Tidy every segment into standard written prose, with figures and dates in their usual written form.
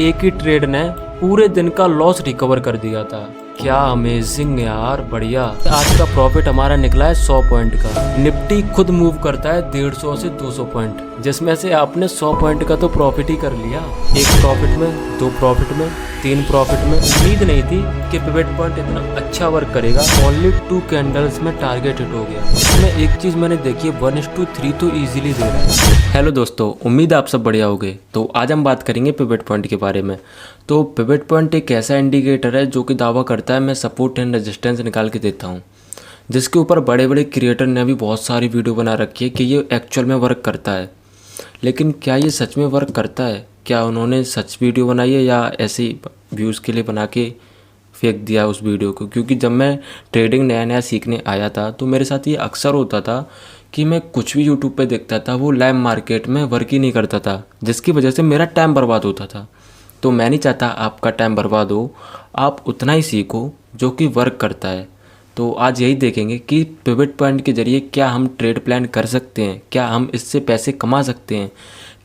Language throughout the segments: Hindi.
एक ही ट्रेड ने पूरे दिन का लॉस रिकवर कर दिया था। क्या अमेजिंग यार, बढ़िया। आज का प्रॉफिट हमारा निकला है 100 पॉइंट का। निफ्टी खुद मूव करता है 150 से 200 पॉइंट, जिसमें से आपने 100 पॉइंट का तो प्रॉफिट ही कर लिया। एक प्रॉफिट में, दो प्रॉफिट में, तीन प्रॉफिट में। उम्मीद नहीं थी कि पिवट पॉइंट इतना अच्छा वर्क करेगा। ओनली 2 कैंडल्स में टारगेट हिट हो गया। इसमें एक चीज मैंने देखी है, 1:3 तो इजीली दे रहा है। हेलो दोस्तों, उम्मीद आप सब बढ़िया होंगे। तो आज हम बात करेंगे पिवट पॉइंट के बारे में। तो पिवट पॉइंट एक ऐसा इंडिकेटर है जो कि दावा करता है मैं सपोर्ट एंड रेजिस्टेंस निकाल के देता हूँ, जिसके ऊपर बड़े बड़े क्रिएटर ने भी बहुत सारी वीडियो बना रखी है कि ये एक्चुअल में वर्क करता है। लेकिन क्या ये सच में वर्क करता है? क्या उन्होंने सच वीडियो बनाई है या ऐसे ही व्यूज़ के लिए बना के फेंक दिया उस वीडियो को? क्योंकि जब मैं ट्रेडिंग नया नया सीखने आया था तो मेरे साथ ये अक्सर होता था कि मैं कुछ भी यूट्यूब पे देखता था वो लाइव मार्केट में वर्क ही नहीं करता था, जिसकी वजह से मेरा टाइम बर्बाद होता था। तो मैं नहीं चाहता आपका टाइम बर्बाद हो, आप उतना ही सीखो जो कि वर्क करता है। तो आज यही देखेंगे कि पिवट पॉइंट के जरिए क्या हम ट्रेड प्लान कर सकते हैं, क्या हम इससे पैसे कमा सकते हैं,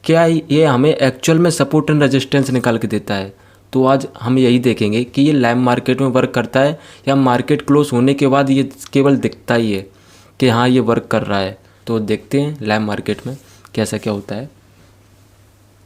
क्या ये हमें एक्चुअल में सपोर्ट एंड रेजिस्टेंस निकाल के देता है। तो आज हम यही देखेंगे कि ये लाइव मार्केट में वर्क करता है या मार्केट क्लोज होने के बाद ये केवल दिखता ही है कि हाँ ये वर्क कर रहा है। तो देखते हैं लाइव मार्केट में कैसा क्या होता है।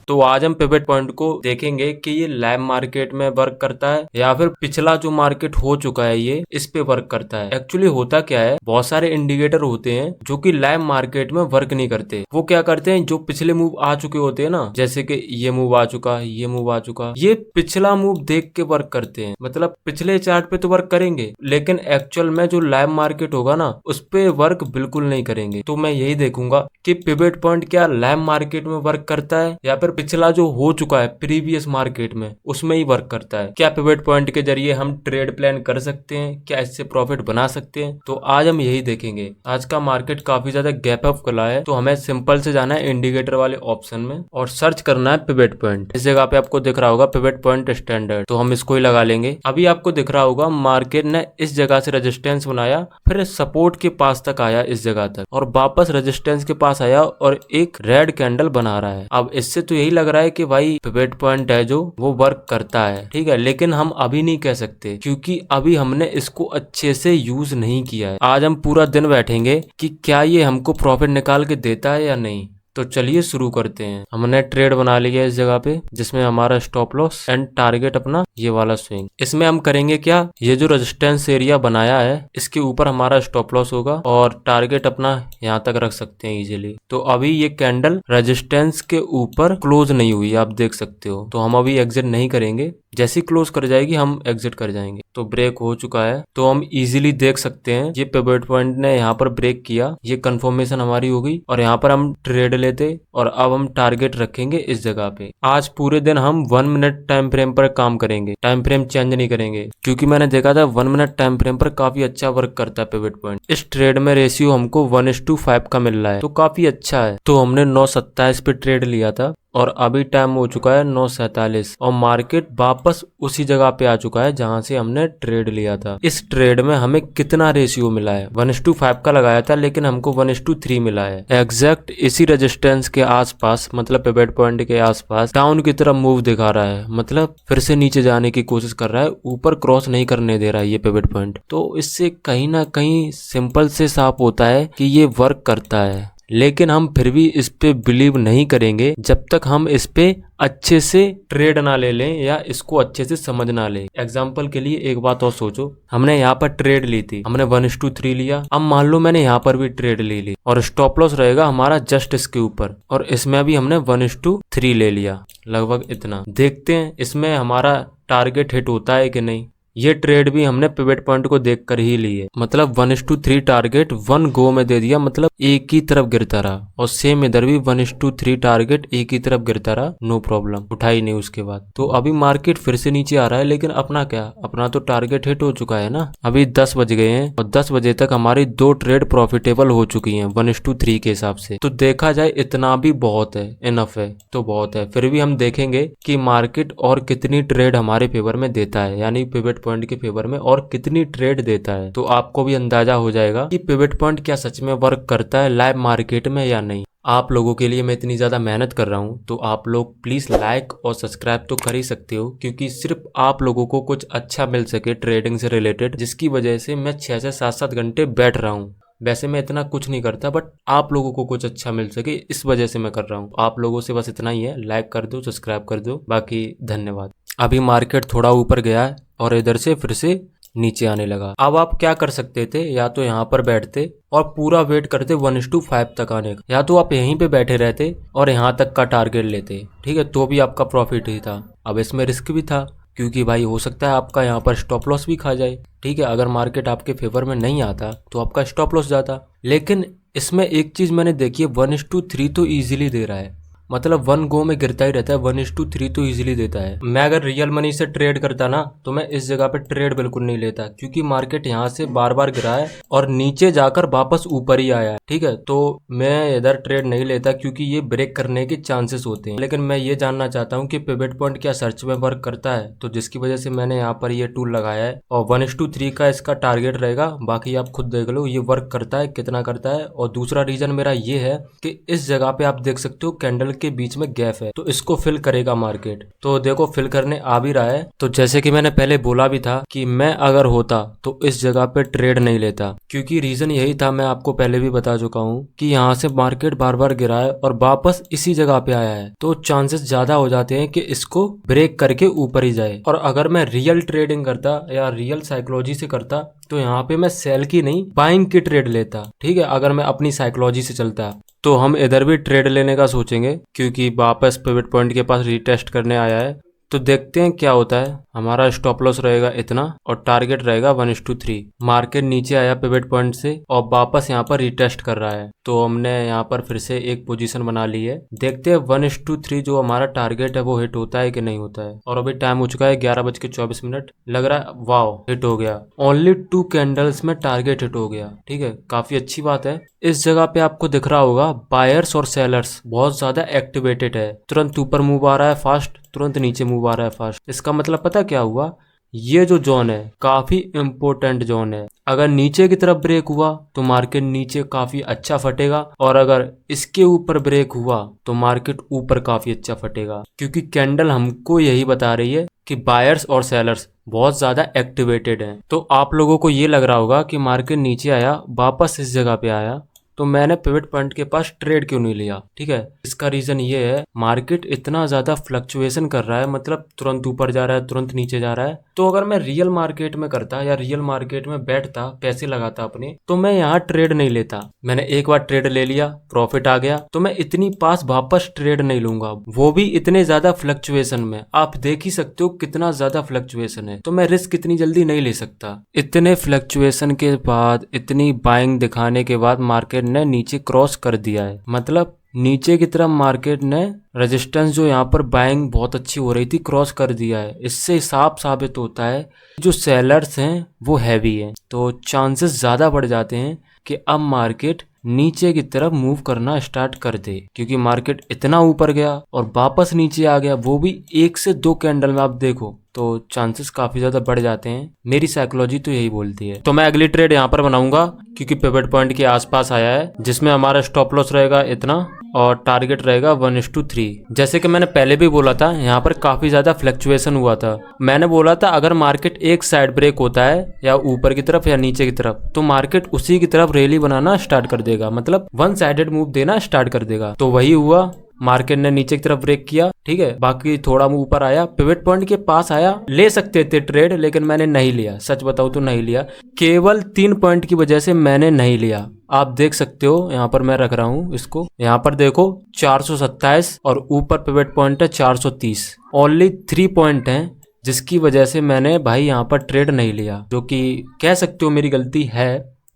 तो आज हम पिवट पॉइंट को देखेंगे कि ये लाइव मार्केट में वर्क करता है या फिर पिछला जो मार्केट हो चुका है ये इस पे वर्क करता है। एक्चुअली होता क्या है, बहुत सारे इंडिकेटर होते हैं जो कि लाइव मार्केट में वर्क नहीं करते। वो क्या करते हैं, जो पिछले मूव आ चुके होते हैं ना, जैसे कि ये मूव आ चुका, ये मूव आ चुका, ये पिछला मूव देख के वर्क करते हैं। मतलब पिछले चार्ट पे तो वर्क करेंगे, लेकिन एक्चुअल में जो लाइव मार्केट होगा ना उस पे वर्क बिल्कुल नहीं करेंगे। तो मैं यही देखूंगा कि पिवट पॉइंट क्या लाइव मार्केट में वर्क करता है या फिर पिछला जो हो चुका है प्रीवियस मार्केट में उसमें ही वर्क करता है। क्या पिवट पॉइंट के जरिए हम ट्रेड प्लान कर सकते हैं, क्या इससे प्रॉफिट बना सकते हैं? तो आज हम यही देखेंगे। आज का मार्केट काफी ज्यादा गैप अप खुला है, तो हमें सिंपल से जाना है इंडिकेटर वाले ऑप्शन में और सर्च करना है पिवट पॉइंट। इस जगह पे आपको दिख रहा होगा पिवट पॉइंट स्टैंडर्ड, तो हम इसको ही लगा लेंगे। अभी आपको दिख रहा होगा मार्केट ने इस जगह से रेजिस्टेंस बनाया, फिर सपोर्ट के पास तक आया इस जगह तक और वापस रेजिस्टेंस के पास आया और एक रेड कैंडल बना रहा है। अब इससे तो यही लग रहा है कि भाई पिवट पॉइंट है जो वो वर्क करता है, ठीक है। लेकिन हम अभी नहीं कह सकते क्योंकि अभी हमने इसको अच्छे से यूज नहीं किया है। आज हम पूरा दिन बैठेंगे कि क्या ये हमको प्रॉफिट निकाल के देता है या नहीं। तो चलिए शुरू करते हैं। हमने ट्रेड बना लिया इस जगह पे, जिसमें हमारा स्टॉप लॉस एंड टारगेट अपना ये वाला स्विंग। इसमें हम करेंगे क्या, ये जो रेजिस्टेंस एरिया बनाया है इसके ऊपर हमारा स्टॉप लॉस होगा और टारगेट अपना यहाँ तक रख सकते हैं इजीली। तो अभी ये कैंडल रेजिस्टेंस के ऊपर क्लोज नहीं हुई, आप देख सकते हो। तो हम अभी एग्जिट नहीं करेंगे, जैसी क्लोज कर जाएगी हम एग्जिट कर जाएंगे। तो ब्रेक हो चुका है, तो हम इजीली देख सकते हैं ये पिवट पॉइंट ने यहाँ पर ब्रेक किया, ये कंफर्मेशन हमारी हो गई और यहाँ पर हम ट्रेड लेते और अब हम टारगेट रखेंगे इस जगह पे। आज पूरे दिन हम 1 मिनट टाइम फ्रेम पर काम करेंगे, टाइम फ्रेम चेंज नहीं करेंगे, क्योंकि मैंने देखा था 1 मिनट टाइम फ्रेम पर काफी अच्छा वर्क करता है पिवट पॉइंट। इस ट्रेड में रेशियो हमको 1:5 का मिल रहा है, तो काफी अच्छा है। तो हमने 9:27 पे ट्रेड लिया था और अभी टाइम हो चुका है 9:47 और मार्केट वापस उसी जगह पे आ चुका है जहां से हमने ट्रेड लिया था। इस ट्रेड में हमें कितना रेशियो मिला है, 1:5 का लगाया था लेकिन हमको 1:3 मिला है। एग्जैक्ट इसी रेजिस्टेंस के आसपास, मतलब पिवट पॉइंट के आसपास डाउन की तरफ मूव दिखा रहा है, मतलब फिर से नीचे जाने की कोशिश कर रहा है, ऊपर क्रॉस नहीं करने दे रहा है ये पिवट पॉइंट। तो इससे कहीं ना कहीं सिंपल से साफ होता है कि ये वर्क करता है। लेकिन हम फिर भी इस पे बिलीव नहीं करेंगे जब तक हम इस पे अच्छे से ट्रेड ना ले लें या इसको अच्छे से समझ ना लें। एग्जाम्पल के लिए एक बात और सोचो, हमने यहाँ पर ट्रेड ली थी, हमने 1:3 लिया। अब मान लो मैंने यहाँ पर भी ट्रेड ले ली और स्टॉप लॉस रहेगा हमारा जस्ट इसके ऊपर और इसमें भी हमने 1:3 ले लिया, लगभग इतना। देखते हैं इसमें हमारा टारगेट हिट होता है कि नहीं। ये ट्रेड भी हमने पिवट पॉइंट को देखकर ही ली है, मतलब 1:3 टारगेट 1 गो में दे दिया, मतलब एक ही तरफ गिरता रहा। और सेम इधर भी 1:3 टारगेट एक ही तरफ गिरता रहा, नो प्रॉब्लम, उठाई नहीं उसके बाद। तो अभी मार्केट फिर से नीचे आ रहा है, लेकिन अपना क्या, अपना तो टारगेट हिट हो चुका है ना। अभी 10 बज गए हैं और 10 बजे तक हमारी 2 ट्रेड प्रॉफिटेबल हो चुकी हैं 1:3 के हिसाब से। तो देखा जाए इतना भी बहुत है, इनफ है, तो बहुत है। फिर भी हम देखेंगे कि मार्केट और कितनी ट्रेड हमारे फेवर में देता है, यानी पिवट पॉइंट के फेवर में और कितनी ट्रेड देता है। तो आपको भी अंदाजा हो जाएगा कि पिवट पॉइंट क्या सच में वर्क करता है लाइव मार्केट में या नहीं। आप लोगों के लिए मैं इतनी ज़्यादा मेहनत कर रहा हूँ, तो आप लोग प्लीज़ लाइक और सब्सक्राइब तो कर ही सकते हो, क्योंकि सिर्फ आप लोगों को कुछ अच्छा मिल सके ट्रेडिंग से रिलेटेड, जिसकी वजह से मैं 6 से 7 घंटे बैठ रहा हूँ। वैसे मैं इतना कुछ नहीं करता, बट आप लोगों को कुछ अच्छा मिल सके इस वजह से मैं कर रहा हूँ। आप लोगों से बस इतना ही है, लाइक कर दो, सब्सक्राइब कर दो, बाकी धन्यवाद। अभी मार्केट थोड़ा ऊपर गया है और इधर से फिर से नीचे आने लगा। अब आप क्या कर सकते थे, या तो यहाँ पर बैठते और पूरा वेट करते 1:5 तक आने का, या तो आप यहीं पे बैठे रहते और यहाँ तक का टारगेट लेते, ठीक है, तो भी आपका प्रॉफिट ही था। अब इसमें रिस्क भी था, क्योंकि भाई हो सकता है आपका यहाँ पर स्टॉप लॉस भी खा जाए, ठीक है। अगर मार्केट आपके फेवर में नहीं आता तो आपका स्टॉप लॉस जाता। लेकिन इसमें एक चीज मैंने देखी है, 1:3 तो इजीली दे रहा है, मतलब 1 गो में गिरता ही रहता है, 1:3 तो इजीली देता है। मैं अगर रियल मनी से ट्रेड करता ना, तो मैं इस जगह पे ट्रेड बिल्कुल नहीं लेता, क्योंकि मार्केट यहाँ से बार बार गिरा है और नीचे जाकर वापस ऊपर ही आया है, ठीक है। तो मैं इधर ट्रेड नहीं लेता, क्योंकि ये ब्रेक करने के चांसेस होते हैं। लेकिन मैं ये जानना चाहता हूँ कि पिवट पॉइंट क्या सर्च में वर्क करता है, तो जिसकी वजह से मैंने यहाँ पर ये टूल लगाया है, और 1:3 का इसका टारगेट रहेगा। बाकी आप खुद देख लो ये वर्क करता है, कितना करता है। और दूसरा रीजन मेरा ये है कि इस जगह पे आप देख सकते हो कैंडल के बीच में गैप है, तो इसको फिल करेगा मार्केट। तो देखो फिल करने आ भी रहा है। तो जैसे कि मैंने पहले बोला भी था कि मैं अगर होता तो इस जगह पे ट्रेड नहीं लेता, क्योंकि रीजन यही था, मैं आपको पहले भी बता चुका हूँ कि यहाँ से मार्केट बार बार गिरा है और वापस इसी जगह पे आया है, तो चांसेस ज्यादा हो जाते हैं कि इसको ब्रेक करके ऊपर ही जाए। और अगर मैं रियल ट्रेडिंग करता या रियल साइकोलॉजी से करता, तो यहाँ पे मैं सेल की नहीं बाइंग की ट्रेड लेता, ठीक है। अगर मैं अपनी साइकोलॉजी से चलता तो हम इधर भी ट्रेड लेने का सोचेंगे, क्योंकि वापस पिवट पॉइंट के पास रीटेस्ट करने आया है। तो देखते हैं क्या होता है। हमारा स्टॉप लॉस रहेगा इतना और टारगेट रहेगा 1:3। मार्केट नीचे आया पिवट पॉइंट से और वापस यहाँ पर रिटेस्ट कर रहा है, तो हमने यहाँ पर फिर से एक पोजीशन बना ली है। देखते हैं 1:3 जो हमारा टारगेट है वो हिट होता है कि नहीं होता है। और अभी टाइम हो चुका है 11:24, लग रहा है वाओ हिट हो गया। ओनली 2 कैंडल्स में टारगेट हिट हो गया, ठीक है, काफी अच्छी बात है। इस जगह पे आपको दिख रहा होगा बायर्स और सेलर्स बहुत ज्यादा एक्टिवेटेड है, तुरंत ऊपर मूव आ रहा है फास्ट, तुरंत नीचे मूव आ रहा है फास्ट। इसका मतलब पता क्या हुआ, ये जो जोन है काफी इंपोर्टेंट जोन है। अगर नीचे की तरफ ब्रेक हुआ तो मार्केट नीचे काफी अच्छा फटेगा, और अगर इसके ऊपर ब्रेक हुआ तो मार्केट ऊपर काफी अच्छा फटेगा, क्योंकि कैंडल हमको यही बता रही है कि बायर्स और सेलर्स बहुत ज्यादा एक्टिवेटेड हैं। तो आप लोगों को ये लग रहा होगा कि मार्केट नीचे आया वापस इस जगह पे आया, तो मैंने पिवट पॉइंट के पास ट्रेड क्यों नहीं लिया, ठीक है। इसका रीजन ये है, मार्केट इतना ज्यादा फ्लक्चुएशन कर रहा है, मतलब तुरंत ऊपर जा रहा है, तुरंत नीचे जा रहा है। तो अगर मैं रियल मार्केट में करता या रियल मार्केट में बैठता, पैसे लगाता अपने, तो मैं यहाँ ट्रेड नहीं लेता। मैंने एक बार ट्रेड ले लिया, प्रॉफिट आ गया, तो मैं इतनी पास वापस ट्रेड नहीं लूंगा, वो भी इतने ज्यादा फ्लक्चुएशन में। आप देख ही सकते हो कितना ज्यादा फ्लक्चुएशन है, तो मैं रिस्क इतनी जल्दी नहीं ले सकता। इतने फ्लक्चुएशन के बाद, इतनी बाइंग दिखाने के बाद मार्केट ने नीचे क्रॉस कर दिया है, मतलब नीचे की तरफ मार्केट ने रेजिस्टेंस जो यहाँ पर बाइंग बहुत अच्छी हो रही थी क्रॉस कर दिया है। इससे साफ साबित होता है जो सेलर्स हैं वो हैवी हैं, तो चांसेस ज्यादा बढ़ जाते हैं कि अब मार्केट नीचे की तरफ मूव करना स्टार्ट कर दे, क्योंकि मार्केट इतना ऊपर गया और वापस नीचे आ गया, वो भी 1 से 2 कैंडल में। आप देखो तो चांसेस काफी ज्यादा बढ़ जाते हैं, मेरी साइकोलॉजी तो यही बोलती है। तो मैं अगली ट्रेड यहाँ पर बनाऊंगा, क्योंकि पिवट पॉइंट के आसपास आया है, जिसमें हमारा स्टॉप लॉस रहेगा इतना और टारगेट रहेगा 1:3। जैसे कि मैंने पहले भी बोला था, यहाँ पर काफी ज्यादा फ्लक्चुएशन हुआ था। मैंने बोला था अगर मार्केट एक साइड ब्रेक होता है, या ऊपर की तरफ या नीचे की तरफ, तो मार्केट उसी की तरफ रैली बनाना स्टार्ट कर देगा, मतलब 1 साइडेड मूव देना स्टार्ट कर देगा। तो वही हुआ, मार्केट ने नीचे की तरफ ब्रेक किया, ठीक है, बाकी थोड़ा ऊपर आया, पिवट पॉइंट के पास आया। ले सकते थे ट्रेड, लेकिन मैंने नहीं लिया, सच बताऊं तो नहीं लिया। केवल 3 पॉइंट की वजह से मैंने नहीं लिया। आप देख सकते हो यहाँ पर मैं रख रहा हूँ इसको, यहाँ पर देखो 427 और ऊपर पिवट पॉइंट है 430। ओनली 3 पॉइंट है, जिसकी वजह से मैंने भाई यहाँ पर ट्रेड नहीं लिया, जो कि कह सकते हो मेरी गलती है।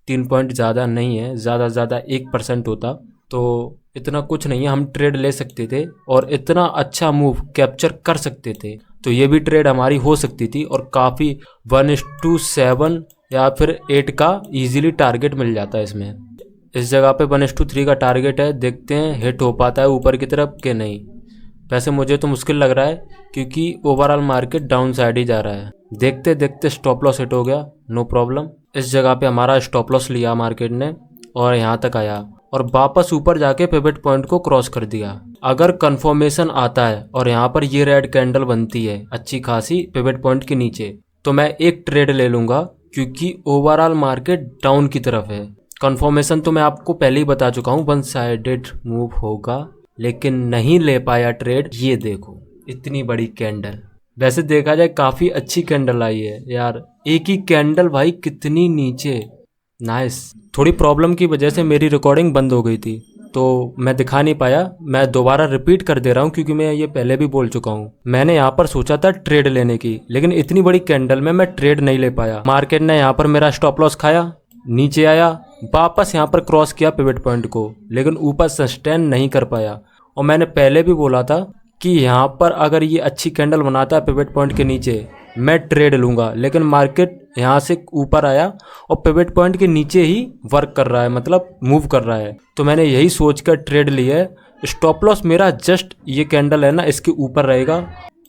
3 पॉइंट ज्यादा नहीं है, ज्यादा 1% होता तो इतना कुछ नहीं है, हम ट्रेड ले सकते थे और इतना अच्छा मूव कैप्चर कर सकते थे। तो ये भी ट्रेड हमारी हो सकती थी और काफी 1:7 या फिर 8 का इजीली टारगेट मिल जाता है इसमें। इस जगह पे 1:3 का टारगेट है, देखते हैं हिट हो पाता है ऊपर की तरफ कि नहीं। वैसे मुझे तो मुश्किल लग रहा है, क्योंकि ओवरऑल मार्केट डाउन साइड ही जा रहा है। देखते देखते स्टॉप लॉस हिट हो गया, नो प्रॉब्लम। इस जगह पे हमारा स्टॉप लॉस लिया मार्केट ने और यहाँ तक आया, और वापस ऊपर जाके पिवट पॉइंट को क्रॉस कर दिया। अगर कंफर्मेशन आता है और यहाँ पर ये रेड कैंडल बनती है अच्छी खासी पिवट पॉइंट के नीचे, तो मैं एक ट्रेड ले लूंगा, क्योंकि ओवरऑल मार्केट डाउन की तरफ है। कंफर्मेशन तो मैं आपको पहले ही बता चुका हूँ, वन साइडेड मूव होगा, लेकिन नहीं ले पाया ट्रेड। ये देखो इतनी बड़ी कैंडल, वैसे देखा जाए काफी अच्छी कैंडल आई है यार, एक ही कैंडल भाई कितनी नीचे, नाइस। थोड़ी प्रॉब्लम की वजह से मेरी रिकॉर्डिंग बंद हो गई थी तो मैं दिखा नहीं पाया। मैं दोबारा रिपीट कर दे रहा हूँ क्योंकि मैं ये पहले भी बोल चुका हूँ। मैंने यहाँ पर सोचा था ट्रेड लेने की, लेकिन इतनी बड़ी कैंडल में मैं ट्रेड नहीं ले पाया। मार्केट ने यहाँ पर मेरा स्टॉप लॉस खाया, नीचे आया, वापस यहाँ पर क्रॉस किया पिवट पॉइंट को, लेकिन ऊपर सस्टेन नहीं कर पाया। और मैंने पहले भी बोला था कि यहाँ पर अगर ये अच्छी कैंडल बनाता है पिवट पॉइंट के नीचे, मैं ट्रेड लूंगा, लेकिन मार्केट यहाँ से ऊपर आया और पिवट पॉइंट के नीचे ही वर्क कर रहा है, मतलब मूव कर रहा है। तो मैंने यही सोच कर ट्रेड लिया है। स्टॉप लॉस मेरा जस्ट ये कैंडल है ना, इसके ऊपर रहेगा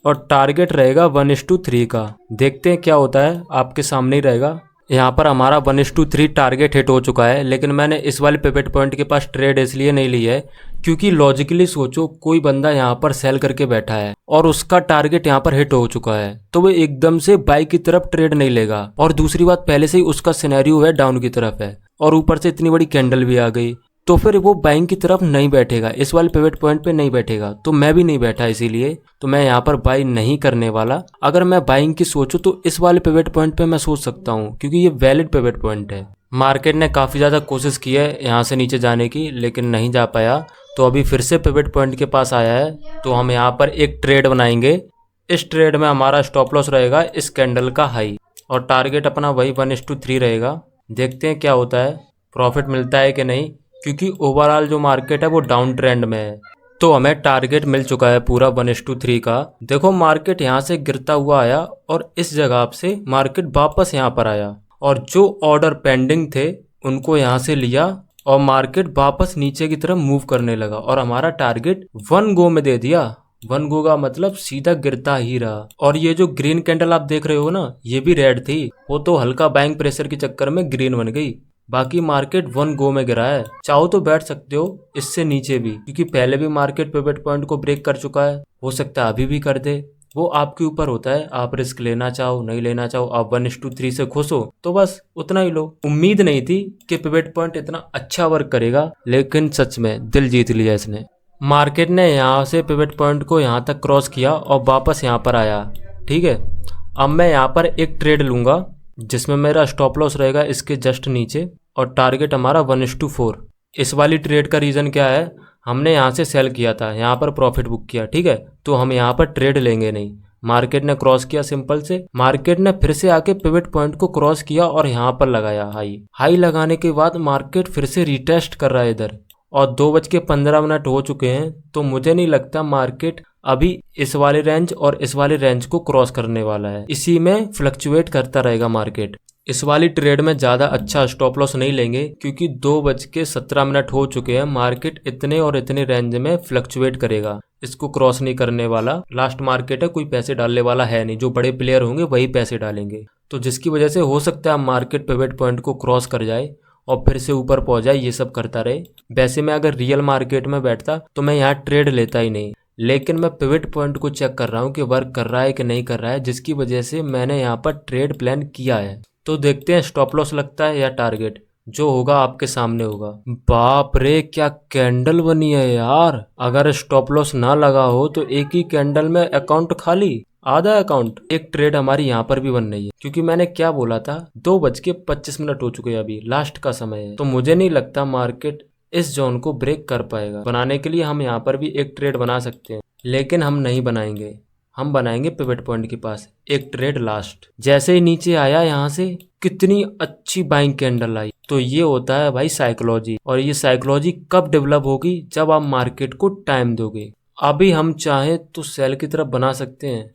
और टारगेट रहेगा 1:3 का। देखते हैं क्या होता है, आपके सामने ही रहेगा। यहाँ पर हमारा 1:3 टारगेट हिट हो चुका है, लेकिन मैंने इस वाले पिवट पॉइंट के पास ट्रेड इसलिए नहीं ली है क्योंकि लॉजिकली सोचो, कोई बंदा यहाँ पर सेल करके बैठा है और उसका टारगेट यहाँ पर हिट हो चुका है, तो वो एकदम से बाई की तरफ ट्रेड नहीं लेगा। और दूसरी बात, पहले से ही उसका सिनेरियो है डाउन की तरफ है और ऊपर से इतनी बड़ी कैंडल भी आ गई, तो फिर वो बाइंग की तरफ नहीं बैठेगा, इस वाले पिवट पॉइंट पे नहीं बैठेगा। तो मैं भी नहीं बैठा, इसीलिए तो मैं यहाँ पर बाई नहीं करने वाला। अगर मैं बाइंग की सोचूं तो इस वाले पिवट पॉइंट पे मैं सोच सकता हूँ, क्योंकि ये वैलिड पिवट पॉइंट है। मार्केट ने काफ़ी ज़्यादा कोशिश की है यहाँ से नीचे जाने की, लेकिन नहीं जा पाया। तो अभी फिर से पिवट पॉइंट के पास आया है, तो हम यहाँ पर एक ट्रेड बनाएंगे। इस ट्रेड में हमारा स्टॉप लॉस रहेगा इस कैंडल का हाई, और टारगेट अपना वही 1:3 रहेगा। देखते हैं क्या होता है, प्रॉफिट मिलता है कि नहीं, क्योंकि ओवरऑल जो मार्केट है वो डाउन ट्रेंड में है। तो हमें टारगेट मिल चुका है पूरा 1:3 का। देखो मार्केट यहाँ से गिरता हुआ आया और इस जगह से मार्केट वापस यहाँ पर आया, और जो ऑर्डर पेंडिंग थे उनको यहाँ से लिया और मार्केट वापस नीचे की तरफ मूव करने लगा, और हमारा टारगेट 1 गो में दे दिया। 1 गो का मतलब सीधा गिरता ही रहा। और ये जो ग्रीन कैंडल आप देख रहे हो ना, ये भी रेड थी, वो तो हल्का बाइंग प्रेशर के चक्कर में ग्रीन बन गई। बाकी मार्केट 1 गो में गिरा है। चाहो तो बैठ सकते हो इससे नीचे भी, क्योंकि पहले भी मार्केट पिवट पॉइंट को ब्रेक कर चुका है, हो सकता है अभी भी कर दे, वो आपके ऊपर होता है। आप रिस्क लेना चाहो नहीं लेना चाहो, आप 1:3 से खुश हो तो बस उतना ही लो। उम्मीद नहीं थी कि पिवट पॉइंट इतना अच्छा वर्क करेगा, लेकिन सच में दिल जीत लिया इसने। मार्केट ने यहाँ से पिवट पॉइंट को यहाँ तक क्रॉस किया और वापस यहाँ पर आया, ठीक है। अब मैं यहाँ पर एक ट्रेड लूंगा जिसमें मेरा स्टॉप लॉस रहेगा इसके जस्ट नीचे, और टारगेट हमारा 1:4। इस वाली ट्रेड का रीज़न क्या है, हमने यहाँ से सेल किया था, यहाँ पर प्रॉफिट बुक किया, ठीक है, तो हम यहाँ पर ट्रेड लेंगे नहीं। मार्केट ने क्रॉस किया सिंपल से, मार्केट ने फिर से आके पिवट पॉइंट को क्रॉस किया और यहाँ पर लगाया हाई लगाने के बाद मार्केट फिर से रिटेस्ट कर रहा है इधर, और 2:15 हो चुके हैं। तो मुझे नहीं लगता मार्केट अभी इस वाले रेंज और इस वाले रेंज को क्रॉस करने वाला है, इसी में फ्लक्चुएट करता रहेगा मार्केट। इस वाली ट्रेड में ज़्यादा अच्छा स्टॉप लॉस नहीं लेंगे, क्योंकि 2:17 हो चुके हैं। मार्केट इतने और इतने रेंज में फ्लक्चुएट करेगा, इसको क्रॉस नहीं करने वाला। लास्ट मार्केट है, कोई पैसे डालने वाला है नहीं, जो बड़े प्लेयर होंगे वही पैसे डालेंगे। तो जिसकी वजह से हो सकता है मार्केट पिवट पॉइंट को क्रॉस कर जाए और फिर से ऊपर पहुंच जाए, ये सब करता रहे। वैसे मैं अगर रियल मार्केट में बैठता तो मैं यहाँ ट्रेड लेता ही नहीं, लेकिन मैं पिवट पॉइंट को चेक कर रहा हूँ कि वर्क कर रहा है कि नहीं कर रहा है, जिसकी वजह से मैंने यहाँ पर ट्रेड प्लान किया है। तो देखते हैं स्टॉप लॉस लगता है या टारगेट, जो होगा आपके सामने होगा। बाप रे क्या कैंडल बनी है यार, अगर स्टॉप लॉस ना लगा हो तो एक ही कैंडल में अकाउंट खाली, आधा अकाउंट। एक ट्रेड हमारी यहाँ पर भी बन रही है, क्योंकि मैंने क्या बोला था, 2:25 हो चुके हैं, अभी लास्ट का समय है। तो मुझे नहीं लगता मार्केट इस जोन को ब्रेक कर पाएगा। बनाने के लिए हम यहाँ पर भी एक ट्रेड बना सकते हैं, लेकिन हम नहीं बनाएंगे, हम बनाएंगे पिवट पॉइंट के पास एक ट्रेड लास्ट। जैसे ही नीचे आया यहाँ से, कितनी अच्छी बाइंग कैंडल आई। तो ये होता है भाई साइकोलॉजी, और ये साइकोलॉजी कब डेवलप होगी, जब आप मार्केट को टाइम दोगे। अभी हम चाहें तो सेल की तरफ बना सकते हैं,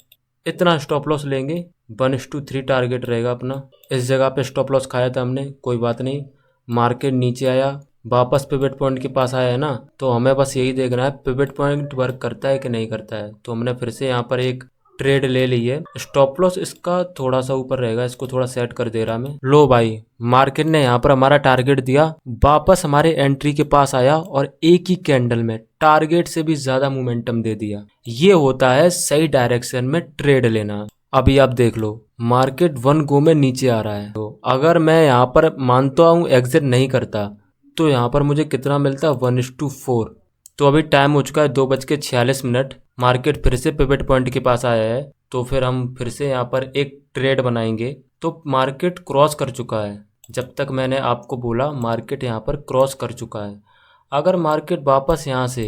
इतना स्टॉप लॉस लेंगे, 1:3 टारगेट रहेगा अपना। इस जगह पे स्टॉप लॉस खाया था हमने, कोई बात नहीं। मार्केट नीचे आया, वापस पिवट पॉइंट के पास आया है ना, तो हमें बस यही देखना है पिवट पॉइंट वर्क करता है कि नहीं करता है। तो हमने फिर से यहाँ पर एक ट्रेड ले ली है। स्टॉप लॉस इसका थोड़ा सा ऊपर रहेगा, इसको थोड़ा सेट कर दे रहा मैं। लो भाई, मार्केट ने यहाँ पर हमारा टारगेट दिया, वापस हमारे एंट्री के पास आया और एक ही कैंडल में टारगेट से भी ज्यादा मोमेंटम दे दिया। ये होता है सही डायरेक्शन में ट्रेड लेना। अभी आप देख लो, मार्केट वन गो में नीचे आ रहा है। तो अगर मैं यहाँ पर मानता हूँ एग्जिट नहीं करता तो यहाँ पर मुझे कितना मिलता है, 1:4। तो अभी टाइम हो चुका है 2:46। मार्केट फिर से पिवट पॉइंट के पास आया है, तो फिर हम फिर से यहाँ पर एक ट्रेड बनाएंगे। तो मार्केट क्रॉस कर चुका है, जब तक मैंने आपको बोला मार्केट यहाँ पर क्रॉस कर चुका है। अगर मार्केट वापस यहाँ से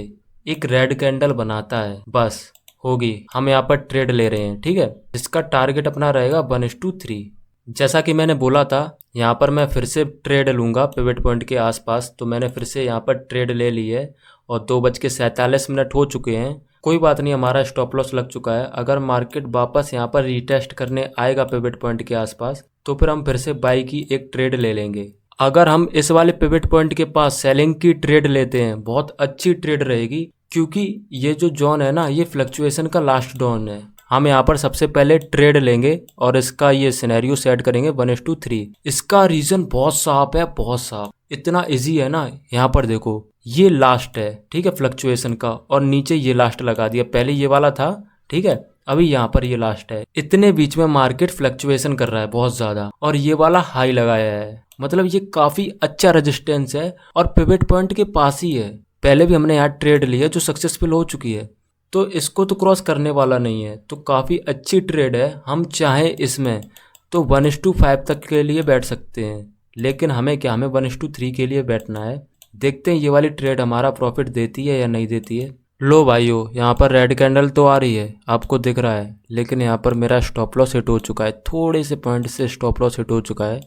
एक रेड कैंडल बनाता है, बस होगी, हम यहाँ पर ट्रेड ले रहे हैं, ठीक है। इसका टारगेट अपना रहेगा 1:3। जैसा कि मैंने बोला था, यहाँ पर मैं फिर से ट्रेड लूँगा पिवट पॉइंट के आसपास। तो मैंने फिर से यहाँ पर ट्रेड ले ली है और 2:47 हो चुके हैं। कोई बात नहीं, हमारा स्टॉप लॉस लग चुका है। अगर मार्केट वापस यहाँ पर रीटेस्ट करने आएगा पिवट पॉइंट के आसपास, तो फिर हम फिर से बाई की एक ट्रेड ले लेंगे। अगर हम इस वाले पिवट पॉइंट के पास सेलिंग की ट्रेड लेते हैं, बहुत अच्छी ट्रेड रहेगी, क्योंकि ये जो जोन है ना, ये फ्लक्चुएशन का लास्ट जोन है। हम यहाँ पर सबसे पहले ट्रेड लेंगे और इसका ये सिनेरियो सेट करेंगे 1:3। इसका रीजन बहुत साफ है, बहुत साफ, इतना इजी है ना। यहाँ पर देखो, ये लास्ट है, ठीक है, फ्लक्चुएशन का, और नीचे ये लास्ट लगा दिया। पहले ये वाला था, ठीक है, अभी यहाँ पर ये लास्ट है। इतने बीच में मार्केट फ्लक्चुएशन कर रहा है बहुत ज्यादा, और ये वाला हाई लगाया है, मतलब ये काफी अच्छा रेजिस्टेंस है और पिवट पॉइंट के पास ही है। पहले भी हमने यहाँ ट्रेड ली है जो सक्सेसफुल हो चुकी है, तो इसको तो क्रॉस करने वाला नहीं है। तो काफ़ी अच्छी ट्रेड है। हम चाहें इसमें तो 1:5 तक के लिए बैठ सकते हैं, लेकिन हमें क्या, हमें 1:3 के लिए बैठना है। देखते हैं ये वाली ट्रेड हमारा प्रॉफिट देती है या नहीं देती है। लो भाइयों, यहाँ पर रेड कैंडल तो आ रही है, आपको दिख रहा है, लेकिन यहाँ पर मेरा स्टॉप लॉस हिट हो चुका है। थोड़े से पॉइंट से स्टॉप लॉस हिट हो चुका है,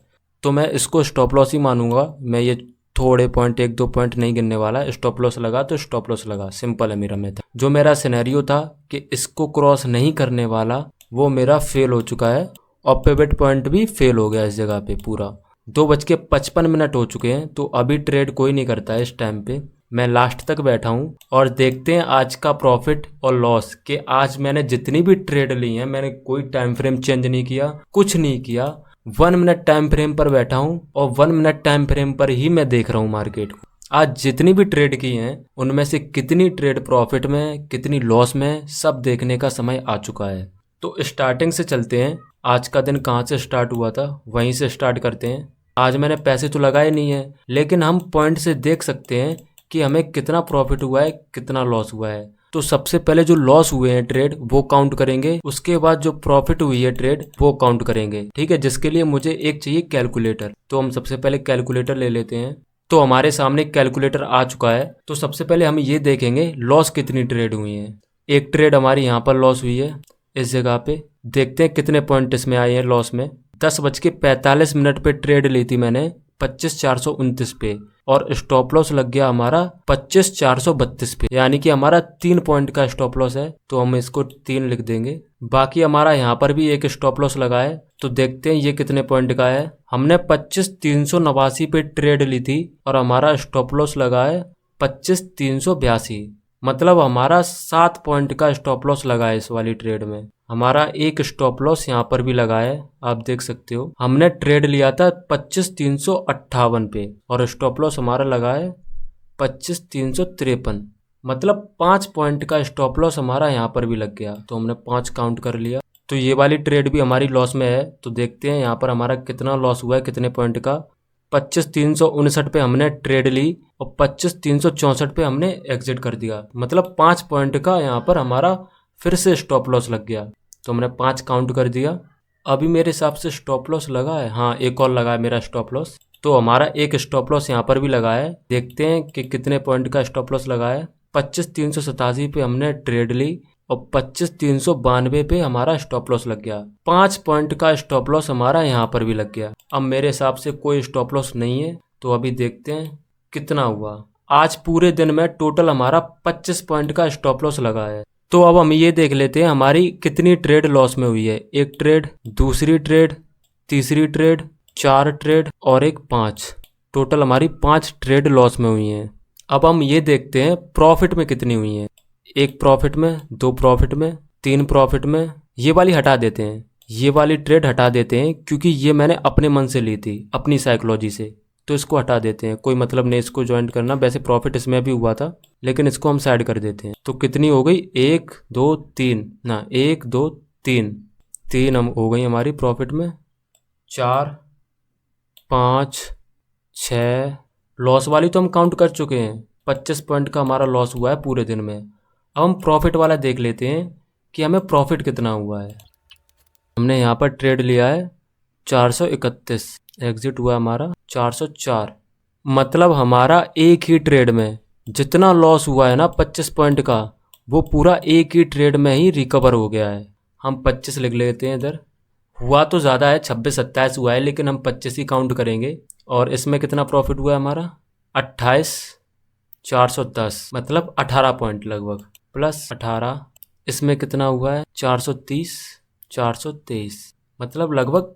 तो मैं इसको स्टॉप लॉस ही मानूंगा। मैं ये थोड़े पॉइंट, 1-2 पॉइंट नहीं गिनने वाला। स्टॉप लॉस लगा तो स्टॉप लॉस लगा, सिंपल है मेरा मेथड। जो मेरा सिनेरियो था कि इसको क्रॉस नहीं करने वाला, वो मेरा फेल हो चुका है और पिवट पॉइंट भी फेल हो गया इस जगह पे पूरा। 2:55 हो चुके हैं, तो अभी ट्रेड कोई नहीं करता है इस टाइम पे। मैं लास्ट तक बैठा हूँ और देखते हैं आज का प्रॉफिट और लॉस। कि आज मैंने जितनी भी ट्रेड ली है, मैंने कोई टाइम फ्रेम चेंज नहीं किया, कुछ नहीं किया। 1 मिनट टाइम फ्रेम पर बैठा हूँ और 1 मिनट टाइम फ्रेम पर ही मैं देख रहा हूँ मार्केट को। आज जितनी भी ट्रेड की हैं, उनमें से कितनी ट्रेड प्रॉफिट में, कितनी लॉस में, सब देखने का समय आ चुका है। तो स्टार्टिंग से चलते हैं। आज का दिन कहाँ से स्टार्ट हुआ था, वहीं से स्टार्ट करते हैं। आज मैंने पैसे तो लगाए नहीं है, लेकिन हम पॉइंट से देख सकते हैं कि हमें कितना प्रॉफिट हुआ है, कितना लॉस हुआ है। तो सबसे पहले जो लॉस हुए हैं ट्रेड, वो काउंट करेंगे। उसके बाद जो प्रॉफिट हुई है ट्रेड, वो काउंट करेंगे, ठीक है। जिसके लिए मुझे एक चाहिए कैलकुलेटर। तो हम सबसे पहले कैलकुलेटर ले लेते हैं। तो हमारे सामने कैलकुलेटर आ चुका है। तो सबसे पहले हम ये देखेंगे लॉस कितनी ट्रेड हुई है। एक ट्रेड हमारी यहाँ पर लॉस हुई है इस जगह पे। देखते हैं कितने पॉइंट इसमें आए हैं लॉस में। 10:45 पे ट्रेड ली थी मैंने 25,429 पे, और स्टॉप लॉस लग गया हमारा 25,432 पे, यानी कि हमारा 3 पॉइंट का स्टॉप लॉस है। तो हम इसको 3 लिख देंगे। बाकी हमारा यहाँ पर भी एक स्टॉप लॉस लगा है, तो देखते हैं ये कितने पॉइंट का है। हमने 25,389 पे ट्रेड ली थी और हमारा स्टॉप लॉस लगा है 25,382, मतलब हमारा 7 पॉइंट का स्टॉप लॉस लगा है इस वाली ट्रेड में। हमारा एक स्टॉप लॉस यहाँ पर भी लगा है, आप देख सकते हो। हमने ट्रेड लिया था 25,358 पे और स्टॉप लॉस हमारा लगा है 25,353, मतलब 5 पॉइंट का स्टॉप लॉस हमारा यहाँ पर भी लग गया। तो हमने 5 काउंट कर लिया। तो ये वाली ट्रेड भी हमारी लॉस में है। तो देखते हैं यहाँ पर हमारा कितना लॉस हुआ है, कितने पॉइंट का। 25,359 पे हमने ट्रेड ली और 25,364 पे हमने एग्जिट कर दिया, मतलब 5 पॉइंट का यहाँ पर हमारा फिर से स्टॉप लॉस लग गया। तो हमने 5 काउंट कर दिया। अभी मेरे हिसाब से स्टॉप लॉस लगा है, हाँ एक और लगा है मेरा स्टॉप लॉस। तो हमारा एक स्टॉप लॉस यहाँ पर भी लगा है। देखते हैं कि कितने पॉइंट का स्टॉप लॉस लगा है। 25,387 पे हमने ट्रेड ली और 25,392 पे हमारा स्टॉप लॉस लग गया। 5 पॉइंट का स्टॉप लॉस हमारा यहाँ पर भी लग गया। अब मेरे हिसाब से कोई स्टॉप लॉस नहीं है। तो अभी देखते हैं कितना हुआ। आज पूरे दिन में टोटल हमारा 25 पॉइंट का स्टॉप लॉस लगा है। तो अब हम ये देख लेते हैं हमारी कितनी ट्रेड लॉस में हुई है। एक ट्रेड, दूसरी ट्रेड, तीसरी ट्रेड, 4 ट्रेड और एक 5, टोटल हमारी 5 ट्रेड लॉस में हुई हैं। अब हम ये देखते हैं प्रॉफिट में कितनी हुई हैं। 1 प्रॉफिट में, 2 प्रॉफिट में, 3 प्रॉफिट में, ये वाली हटा देते हैं, ये वाली ट्रेड हटा देते हैं क्योंकि ये मैंने अपने मन से ली थी, अपनी साइकोलॉजी से, तो इसको हटा देते हैं, कोई मतलब नहीं इसको ज्वाइन करना। वैसे प्रॉफिट इसमें भी हुआ था लेकिन इसको हम साइड कर देते हैं। तो कितनी हो गई, 1 2 3 ना, 1 2 3 3 हम हो गई हमारी प्रॉफिट में, 4 5 6। लॉस वाली तो हम काउंट कर चुके हैं, 25 पॉइंट का हमारा लॉस हुआ है पूरे दिन में। अब हम प्रॉफिट वाला देख लेते हैं कि हमें प्रॉफिट कितना हुआ है। हमने यहाँ पर ट्रेड लिया है 431, एग्जिट हुआ हमारा 404। मतलब हमारा एक ही ट्रेड में जितना लॉस हुआ है ना 25 पॉइंट का, वो पूरा एक ही ट्रेड में ही रिकवर हो गया है। हम 25 लिख लेते हैं इधर, हुआ तो ज़्यादा है 26 27 हुआ है लेकिन हम 25 ही काउंट करेंगे। और इसमें कितना प्रॉफिट हुआ है हमारा, 28 410, मतलब 18 पॉइंट लगभग, प्लस 18 इसमें कितना हुआ है 430 423, मतलब लगभग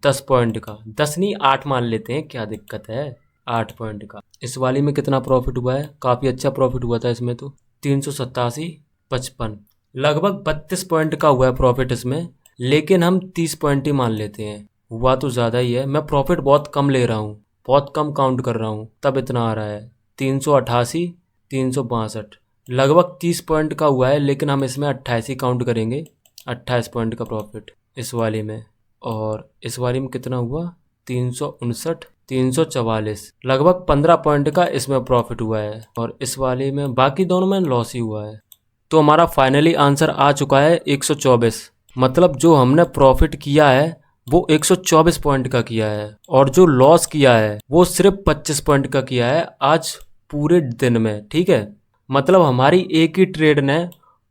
10 पॉइंट का, 10 नहीं 8 मान लेते हैं, क्या दिक्कत है, 8 पॉइंट का। इस वाली में कितना प्रॉफिट हुआ है, काफ़ी अच्छा प्रॉफिट हुआ था इसमें तो 387 55, लगभग 32 पॉइंट का हुआ है प्रॉफिट इसमें, लेकिन हम 30 पॉइंट ही मान लेते हैं, हुआ तो ज़्यादा ही है। मैं प्रॉफिट बहुत कम ले रहा हूँ, बहुत कम काउंट कर रहा हूँ, तब इतना आ रहा है 388 362, लगभग 30 पॉइंट का हुआ है लेकिन हम इसमें 28 ही काउंट करेंगे, 28 पॉइंट का प्रॉफिट इस वाली में। और इस वाली में कितना हुआ, 359 344, लगभग 15 पॉइंट का इसमें प्रॉफिट हुआ है। और इस वाली में बाकी दोनों में लॉस ही हुआ है। तो हमारा फाइनली आंसर आ चुका है 124, मतलब जो हमने प्रॉफिट किया है वो 124 पॉइंट का किया है, और जो लॉस किया है वो सिर्फ 25 पॉइंट का किया है आज पूरे दिन में, ठीक है। मतलब हमारी एक ही ट्रेड ने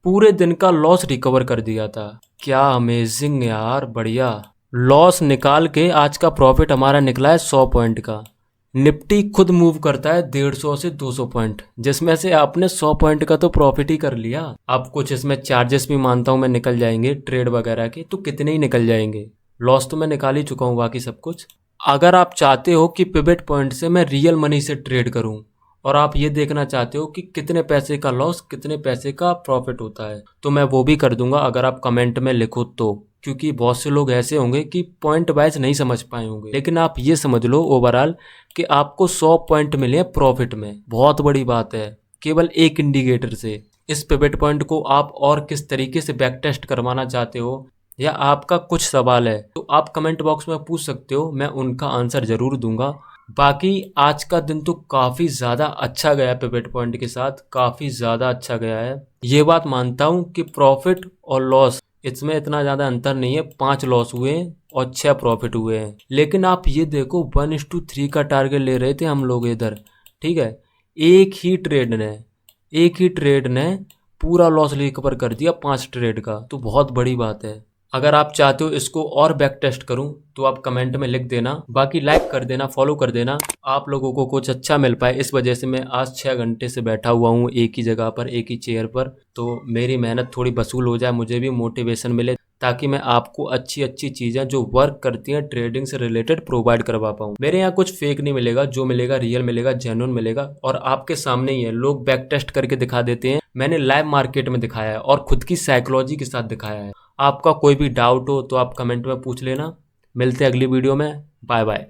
पूरे दिन का लॉस रिकवर कर दिया था। क्या अमेजिंग यार, बढ़िया। लॉस निकाल के आज का प्रॉफिट हमारा निकला है 100 पॉइंट का। निफ्टी खुद मूव करता है 150 से 200 पॉइंट, जिसमें से आपने 100 पॉइंट का तो प्रॉफिट ही कर लिया। अब कुछ इसमें चार्जेस भी मानता हूँ मैं निकल जाएंगे ट्रेड वगैरह के, तो कितने ही निकल जाएंगे। लॉस तो मैं निकाल ही चुका हूँ बाकी सब कुछ। अगर आप चाहते हो कि पिवट पॉइंट से मैं रियल मनी से ट्रेड करूँ और आप ये देखना चाहते हो कि कितने पैसे का लॉस कितने पैसे का प्रॉफिट होता है, तो मैं वो भी कर दूंगा अगर आप कमेंट में लिखो तो। क्योंकि बहुत से लोग ऐसे होंगे कि पॉइंट वाइज नहीं समझ पाए होंगे, लेकिन आप ये समझ लो ओवरऑल कि आपको 100 पॉइंट मिले हैं प्रॉफिट में, बहुत बड़ी बात है केवल एक इंडिकेटर से। इस पिवट पॉइंट को आप और किस तरीके से बैक टेस्ट करवाना चाहते हो, या आपका कुछ सवाल है तो आप कमेंट बॉक्स में पूछ सकते हो, मैं उनका आंसर ज़रूर दूंगा। बाकी आज का दिन तो काफ़ी ज़्यादा अच्छा गया पिवट पॉइंट के साथ, काफ़ी ज़्यादा अच्छा गया है। ये बात मानता हूँ कि प्रॉफिट और लॉस इसमें इतना ज़्यादा अंतर नहीं है, 5 लॉस हुए हैं और 6 प्रॉफिट हुए हैं। लेकिन आप ये देखो 1:3 का टारगेट ले रहे थे हम लोग इधर, ठीक है। एक ही ट्रेड ने पूरा लॉस रिकवर कर दिया 5 ट्रेड का, तो बहुत बड़ी बात है। अगर आप चाहते हो इसको और बैक टेस्ट करूं तो आप कमेंट में लिख देना, बाकी लाइक कर देना, फॉलो कर देना। आप लोगों को कुछ अच्छा मिल पाए इस वजह से मैं आज 6 घंटे से बैठा हुआ हूं एक ही जगह पर, एक ही चेयर पर, तो मेरी मेहनत थोड़ी वसूल हो जाए, मुझे भी मोटिवेशन मिले, ताकि मैं आपको अच्छी अच्छी चीज़ें जो वर्क करती हैं ट्रेडिंग से रिलेटेड प्रोवाइड करवा पाऊँ। मेरे यहाँ कुछ फेक नहीं मिलेगा, जो मिलेगा रियल मिलेगा, जेन्युइन मिलेगा। और आपके सामने ही है, लोग बैक टेस्ट करके दिखा देते हैं, मैंने लाइव मार्केट में दिखाया है और खुद की साइकोलॉजी के साथ दिखाया है। आपका कोई भी डाउट हो तो आप कमेंट में पूछ लेना। मिलते हैं अगली वीडियो में, बाय बाय।